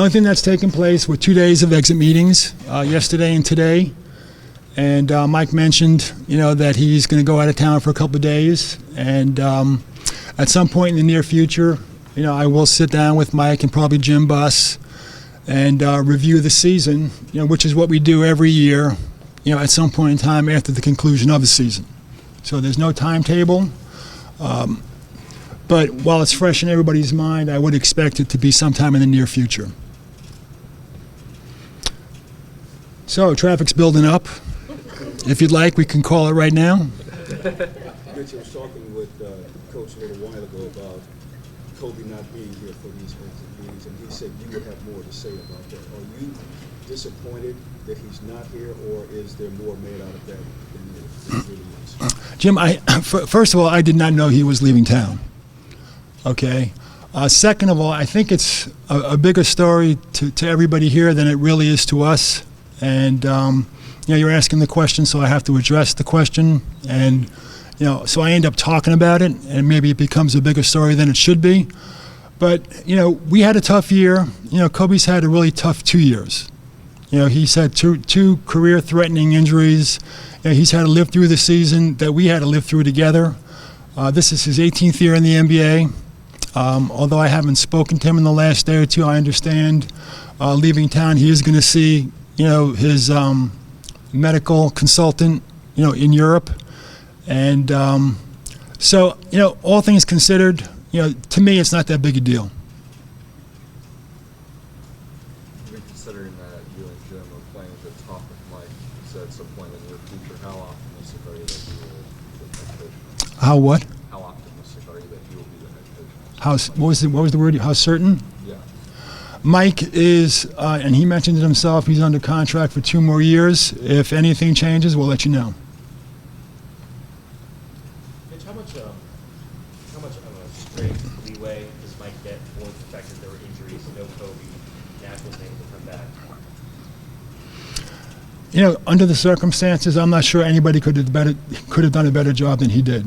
only thing that's taken place were 2 days of exit meetings, yesterday and today. And Mike mentioned, that he's going to go out of town for a couple of days. And at some point in the near future, I will sit down with Mike and probably Jim Buss and review the season, which is what we do every year, at some point in time after the conclusion of the season. So there's no timetable. But while it's fresh in everybody's mind, I would expect it to be sometime in the near future. So traffic's building up. If you'd like, we can call it right now. Mitch, I was talking with Coach a little while ago about Kobe not being here for these exit meetings, and he said you would have more to say about that. Are you disappointed that he's not here, or is there more made out of that than there really is? Jim, first of all, I did not know he was leaving town. Okay. Second of all, I think it's a bigger story to everybody here than it really is to us. And you're asking the question, so I have to address the question. And so I end up talking about it, and maybe it becomes a bigger story than it should be. But we had a tough year. Kobe's had a really tough 2 years. He's had two career-threatening injuries. He's had to live through the season that we had to live through together. This is his 18th year in the NBA. Although I haven't spoken to him in the last day or two, I understand leaving town, he is going to see, his medical consultant, in Europe. And so, all things considered, to me, it's not that big a deal. Considering that you and Jim are playing a good top with Mike, you said at some point in your future, how optimistic are you that you will be the head coach? How what? How optimistic are you that you will be the head coach? What was the word? How certain? Yeah. Mike is, and he mentioned it himself, he's under contract for 2 more years. If anything changes, we'll let you know. Mitch, how much of a straight leeway does Mike get for the fact that there were injuries, no Kobe, Nash wasn't able to come back? Under the circumstances, I'm not sure anybody could have done a better job than he did.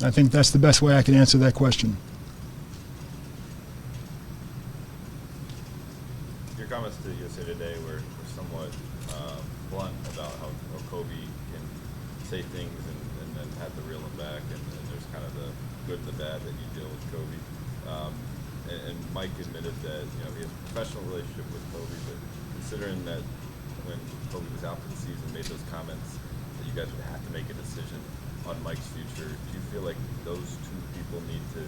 I think that's the best way I can answer that question. Your comments to USA Today were somewhat blunt about how Kobe can say things and then have to reel them back, and there's kind of the good and the bad that you deal with Kobe. And Mike admitted that he has a professional relationship with Kobe, but considering that when Kobe was out for the season, made those comments that you guys would have to make a decision on Mike's future, do you feel like those two people need to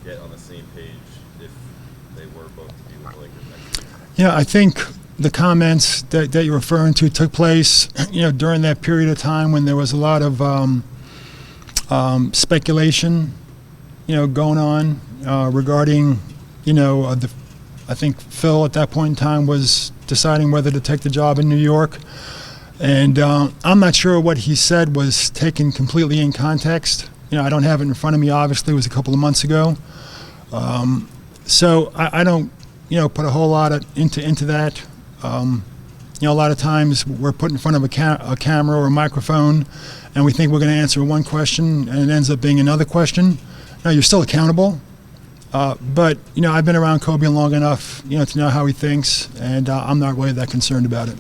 get on the same page if they were both to be with the Lakers next year? I think the comments that you're referring to took place, during that period of time when there was a lot of speculation, going on regarding, I think Phil at that point in time was deciding whether to take the job in New York. And I'm not sure what he said was taken completely in context. I don't have it in front of me, obviously. It was a couple of months ago. So I don't, put a whole lot into that. A lot of times we're put in front of a camera or a microphone, and we think we're going to answer one question, and it ends up being another question. Now, you're still accountable. But, I've been around Kobe long enough, to know how he thinks, and I'm not really that concerned about it.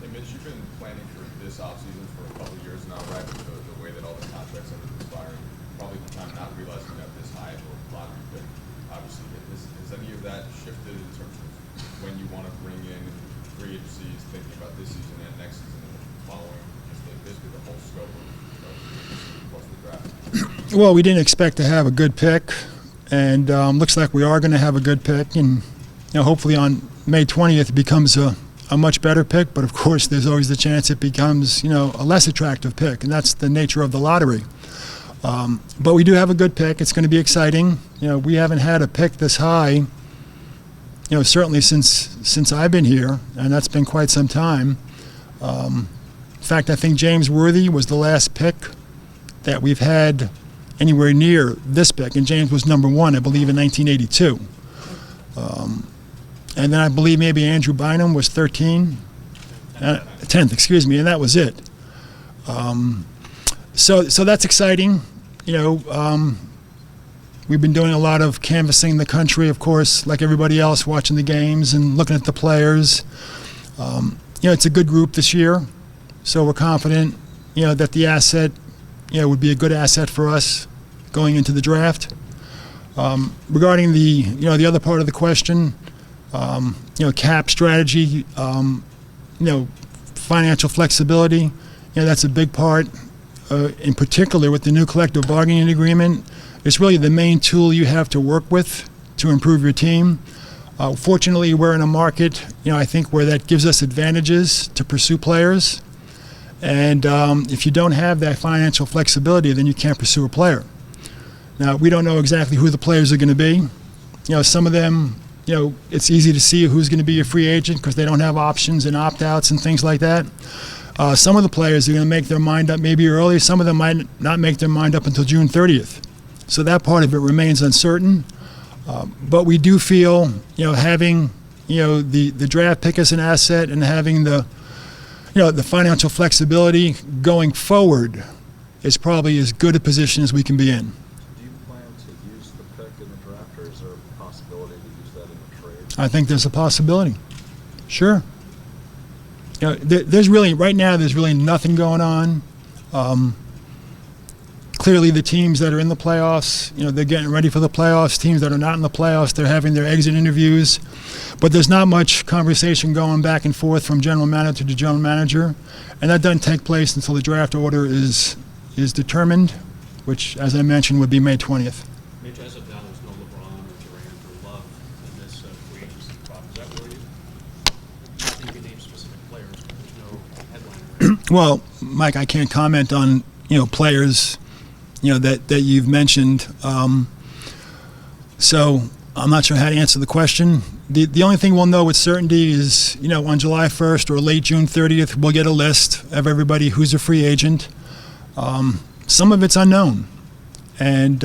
Hey, Mitch, you've been planning for this offseason for a couple of years now, right? With the way that all the contracts have been expiring, probably the time not realizing that this high of a lottery pick, obviously, has any of that shifted in terms of when you want to bring in free agencies, thinking about this season and next season and following just basically the whole scope of plus the draft? Well, we didn't expect to have a good pick. And looks like we are going to have a good pick, and hopefully on May 20th it becomes a much better pick. But of course, there's always the chance it becomes a less attractive pick, and that's the nature of the lottery. But we do have a good pick. It's going to be exciting. We haven't had a pick this high, certainly since I've been here, and that's been quite some time. In fact, I think James Worthy was the last pick that we've had anywhere near this pick, and James was number 1, I believe, in 1982. And then I believe maybe Andrew Bynum was 10th, excuse me, and that was it. So that's exciting. We've been doing a lot of canvassing the country, of course, like everybody else, watching the games and looking at the players. It's a good group this year, so we're confident, that the asset, would be a good asset for us going into the draft. Regarding the other part of the question, cap strategy, financial flexibility, that's a big part. In particular, with the new collective bargaining agreement, it's really the main tool you have to work with to improve your team. Fortunately, we're in a market, I think, where that gives us advantages to pursue players. And if you don't have that financial flexibility, then you can't pursue a player. Now, we don't know exactly who the players are going to be. Some of them, it's easy to see who's going to be a free agent because they don't have options and opt-outs and things like that. Some of the players are going to make their mind up maybe early. Some of them might not make their mind up until June 30th. So that part of it remains uncertain. But we do feel, having, the draft pick as an asset and having the financial flexibility going forward is probably as good a position as we can be in. Do you plan to use the pick in the draft, or is there a possibility to use that in the trade? I think there's a possibility. Sure. There's really, right now, there's really nothing going on. Clearly, the teams that are in the playoffs, they're getting ready for the playoffs. Teams that are not in the playoffs, they're having their exit interviews. But there's not much conversation going back and forth from general manager to general manager. And that doesn't take place until the draft order is determined, which, as I mentioned, would be May 20th. Mitch, as of now, there's no LeBron or Durant or Love in this free agency spot. Is that where you? I think you name specific players, but there's no headline. Well, Mike, I can't comment on players that you've mentioned. So I'm not sure how to answer the question. The only thing we'll know with certainty is on July 1st or late June 30th we'll get a list of everybody who's a free agent. Some of it's unknown, and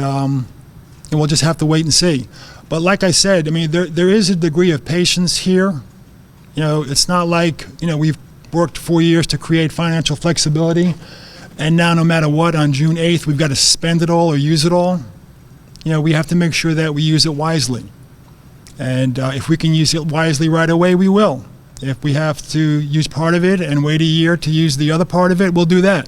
we'll just have to wait and see. But like I said, there is a degree of patience here. It's not like we've worked 4 years to create financial flexibility, and now no matter what, on June 8th, we've got to spend it all or use it all. We have to make sure that we use it wisely. And if we can use it wisely right away, we will. If we have to use part of it and wait a year to use the other part of it, we'll do that.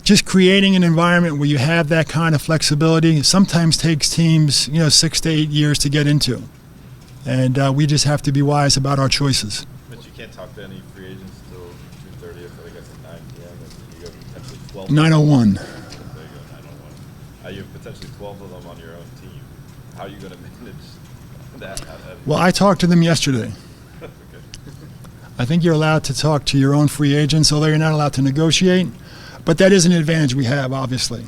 Just creating an environment where you have that kind of flexibility sometimes takes teams, 6 to 8 years to get into. And we just have to be wise about our choices. But you can't talk to any free agents till June 30th, I think it's at 9 p.m. and you go potentially 12. 9:01. There you go, 9:01. You have potentially 12 of them on your own team. How are you going to manage that? Well, I talked to them yesterday. Okay. I think you're allowed to talk to your own free agents, although you're not allowed to negotiate. But that is an advantage we have, obviously.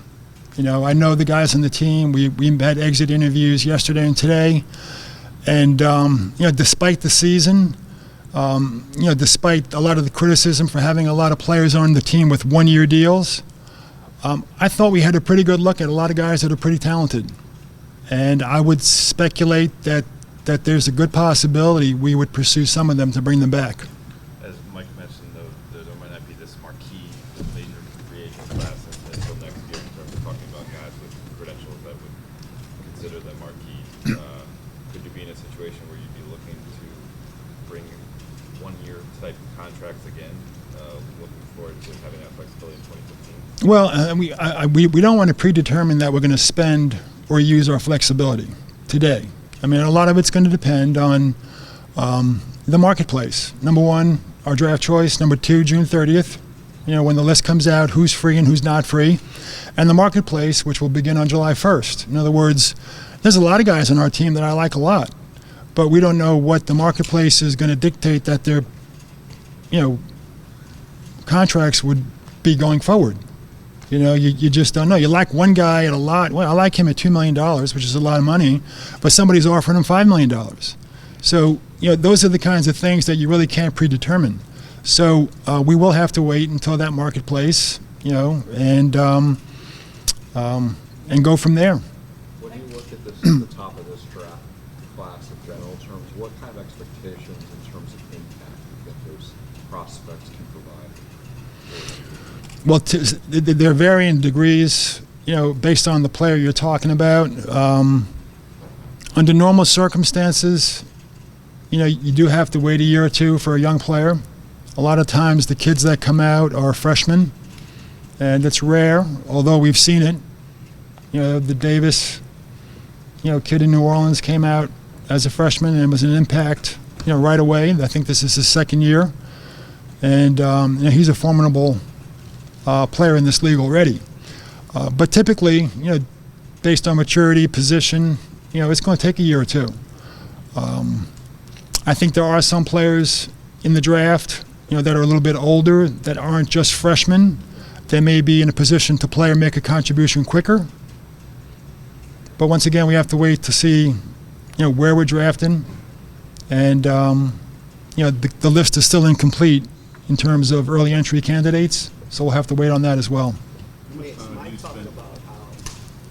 I know the guys on the team. We had exit interviews yesterday and today. And, despite the season, despite a lot of the criticism for having a lot of players on the team with one-year deals, I thought we had a pretty good look at a lot of guys that are pretty talented. And I would speculate that there's a good possibility we would pursue some of them to bring them back. As Mike mentioned, though, there might not be this marquee major free agent class until next year in terms of talking about guys with credentials that would consider them marquee. Could you be in a situation where you'd be looking to bring one-year type contracts again, looking forward to having that flexibility in 2015? Well, we don't want to predetermine that we're going to spend or use our flexibility today. A lot of it's going to depend on the marketplace. Number one, our draft choice. Number two, June 30th, when the list comes out, who's free and who's not free. And the marketplace, which will begin on July 1st. In other words, there's a lot of guys on our team that I like a lot, but we don't know what the marketplace is going to dictate that their, contracts would be going forward. You just don't know. You like one guy at a lot. Well, I like him at $2 million, which is a lot of money, but somebody's offering him $5 million. So, those are the kinds of things that you really can't predetermine. So we will have to wait until that marketplace, and go from there. When you look at this at the top of this draft class in general terms, what kind of expectations in terms of impact do you think those prospects can provide? Well, there are varying degrees. based on the player you're talking about, under normal circumstances, you do have to wait a year or two for a young player. A lot of times the kids that come out are freshmen, and it's rare, although we've seen it. The Davis, kid in New Orleans came out as a freshman and was an impact, right away. I think this is his second year. And he's a formidable player in this league already. But typically, based on maturity, position, it's going to take a year or two. I think there are some players in the draft, that are a little bit older, that aren't just freshmen. They may be in a position to play or make a contribution quicker. But once again, we have to wait to see, where we're drafting. And, the list is still incomplete in terms of early entry candidates, so we'll have to wait on that as well. Mitch, Mike talked about how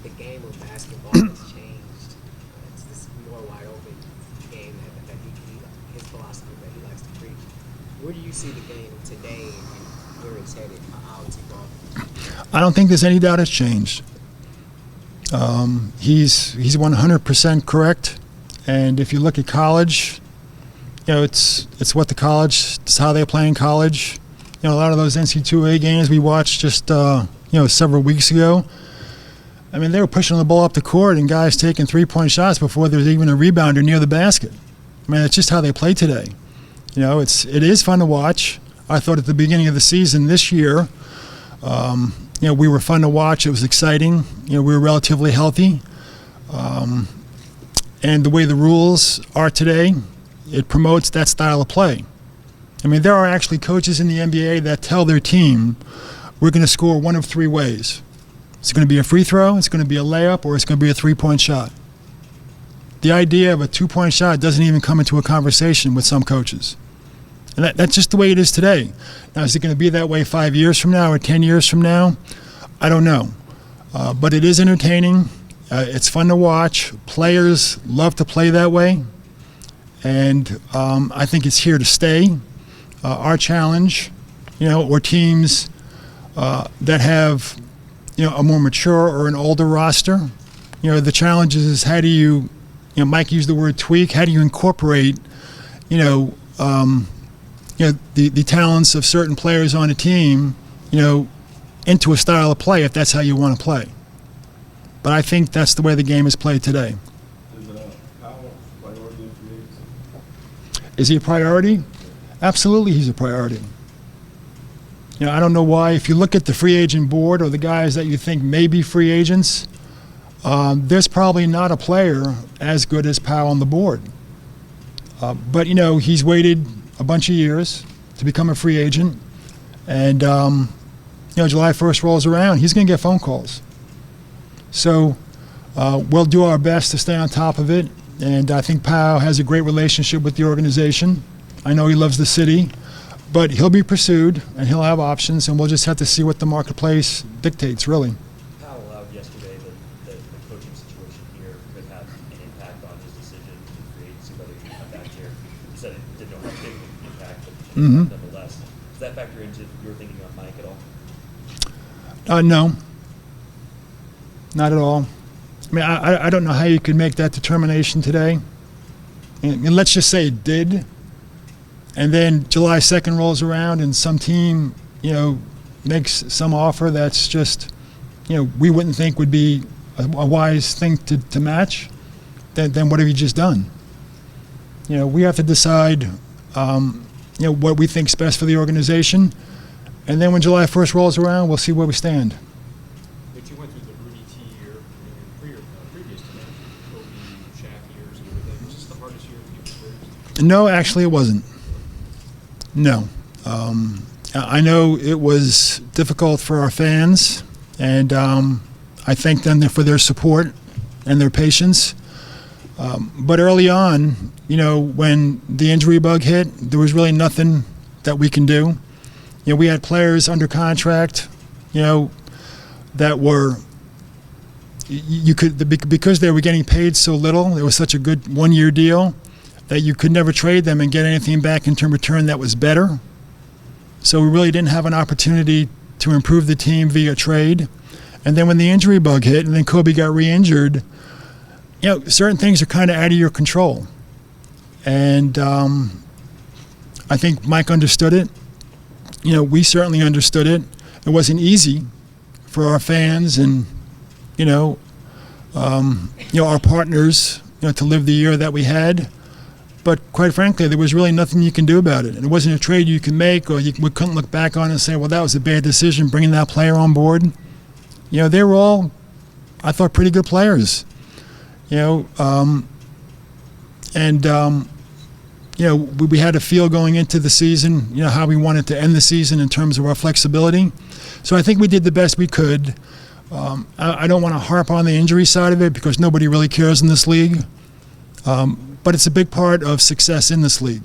the game of basketball has changed. It's this more wide open game that his philosophy that he likes to preach. Where do you see the game today and where it's headed, how it's evolving? I don't think there's any doubt it's changed. He's 100% correct. And if you look at college, it's what the college, it's how they play in college. A lot of those NC2A games we watched just, several weeks ago. I mean, they were pushing the ball up the court and guys taking three-point shots before there's even a rebounder near the basket. I mean, it's just how they play today. It is fun to watch. I thought at the beginning of the season this year, we were fun to watch. It was exciting. We were relatively healthy. And the way the rules are today, it promotes that style of play. I mean, there are actually coaches in the NBA that tell their team, we're going to score one of three ways. It's going to be a free throw, it's going to be a layup, or it's going to be a three-point shot. The idea of a two-point shot doesn't even come into a conversation with some coaches. And that's just the way it is today. Now, is it going to be that way 5 years from now or 10 years from now? I don't know. But it is entertaining. It's fun to watch. Players love to play that way. And I think it's here to stay. Our challenge, or teams that have, a more mature or an older roster, the challenge is how do you, Mike used the word tweak, how do you incorporate, the talents of certain players on a team, into a style of play if that's how you want to play. But I think that's the way the game is played today. Is Powell a priority in free agency? Is he a priority? Absolutely, he's a priority. I don't know why. If you look at the free agent board or the guys that you think may be free agents, there's probably not a player as good as Powell on the board. But, he's waited a bunch of years to become a free agent. And, July 1st rolls around, he's going to get phone calls. So we'll do our best to stay on top of it. And I think Powell has a great relationship with the organization. I know he loves the city. But he'll be pursued, and he'll have options, and we'll just have to see what the marketplace dictates, really. Powell allowed yesterday that the coaching situation here could have an impact on his decision in free agency, whether he come back here. He said it didn't know how big an impact, but nonetheless. Does that factor into your thinking on Mike at all? No. Not at all. I mean, I don't know how you could make that determination today. And let's just say it did. And then July 2nd rolls around and some team, makes some offer that's just, we wouldn't think would be a wise thing to match. Then what have you just done? We have to decide, what we think's best for the organization. And then when July 1st rolls around, we'll see where we stand. But you went through the Rudy T year and previous to that, Kobe, Shaq years and everything. Was this the hardest year of people's careers? No, actually it wasn't. No. I know it was difficult for our fans, and I thank them for their support and their patience. But early on, when the injury bug hit, there was really nothing that we can do. We had players under contract, that were, because they were getting paid so little, it was such a good one-year deal, that you could never trade them and get anything back in return that was better. So we really didn't have an opportunity to improve the team via trade. And then when the injury bug hit, and then Kobe got re-injured, you know, certain things are kind of out of your control. And I think Mike understood it. You know, we certainly understood it. It wasn't easy for our fans and, our partners, to live the year that we had. But quite frankly, there was really nothing you can do about it. And it wasn't a trade you can make, or we couldn't look back on it and say, well, that was a bad decision bringing that player on board. You know, they were all, I thought, pretty good players. We had a feel going into the season, how we wanted to end the season in terms of our flexibility. So I think we did the best we could. I don't want to harp on the injury side of it because nobody really cares in this league. But it's a big part of success in this league.